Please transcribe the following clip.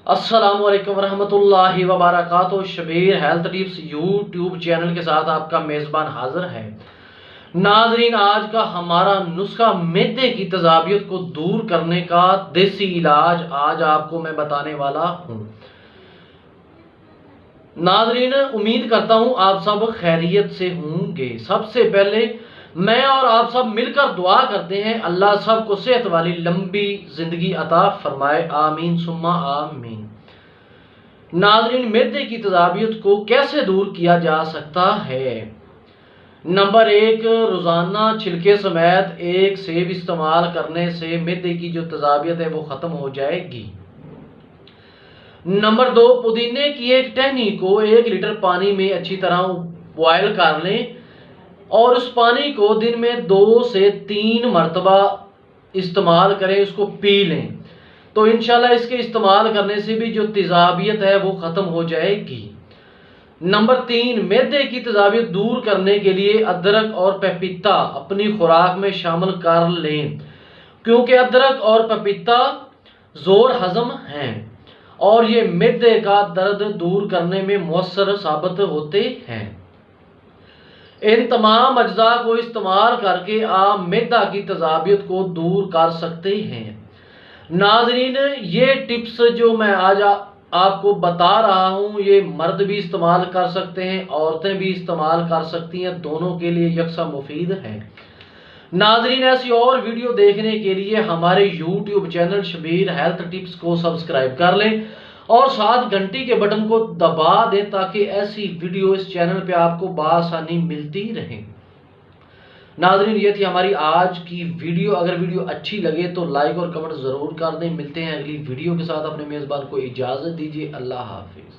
السلام علیکم ورحمۃ اللہ وبرکاتہ۔ Shabbir health tips YouTube channel کے ساتھ آپ کا میزبان حاضر ہے۔ ناظرین، آج کا ہمارا نسخہ معدے کی تیزابیت کو دور کرنے کا دیسی علاج آج آپ کو میں بتانے والا ہوں۔ ناظرین، امید کرتا ہوں آپ سب خیریت سے ہوں گے۔ سب سے پہلے میں اور آپ سب مل کر دعا کرتے ہیں، اللہ سب کو صحت والی لمبی زندگی عطا فرمائے، آمین ثم آمین۔ ناظرین، معدے کی تیزابیت کو کیسے دور کیا جا سکتا ہے؟ نمبر 1، روزانہ چھلکے سمیت ایک سیب استعمال کرنے سے معدے کی جو تیزابیت ہے وہ ختم ہو جائے گی۔ نمبر 2، پودینے کی ایک ٹہنی کو 1 لیٹر پانی میں اچھی طرح بوائل کر لیں اور اس پانی کو دن میں 2 سے 3 مرتبہ استعمال کریں، اس کو پی لیں تو انشاءاللہ اس کے استعمال کرنے سے بھی جو تیزابیت ہے وہ ختم ہو جائے گی۔ نمبر 3، معدے کی تیزابیت دور کرنے کے لیے ادرک اور پپیتا اپنی خوراک میں شامل کر لیں، کیونکہ ادرک اور پپیتا زور ہضم ہیں اور یہ معدے کا درد دور کرنے میں مؤثر ثابت ہوتے ہیں۔ ان تمام اجزاء کو استعمال کر کے آپ معدہ کی تیزابیت کو دور کر سکتے ہیں۔ ناظرین، یہ ٹپس جو میں آج آپ کو بتا رہا ہوں یہ مرد بھی استعمال کر سکتے ہیں، عورتیں بھی استعمال کر سکتی ہیں، دونوں کے لیے یکساں مفید ہے۔ ناظرین، ایسی اور ویڈیو دیکھنے کے لیے ہمارے YouTube channel Shabbir health tips کو سبسکرائب کر لیں اور ساتھ گھنٹی کے بٹن کو دبا دیں تاکہ ایسی ویڈیو اس چینل پہ آپ کو بآسانی ملتی رہیں۔ ناظرین، یہ تھی ہماری آج کی ویڈیو۔ اگر ویڈیو اچھی لگے تو لائک اور کمنٹ ضرور کر دیں۔ ملتے ہیں اگلی ویڈیو کے ساتھ، اپنے میزبان کو اجازت دیجیے، اللہ حافظ۔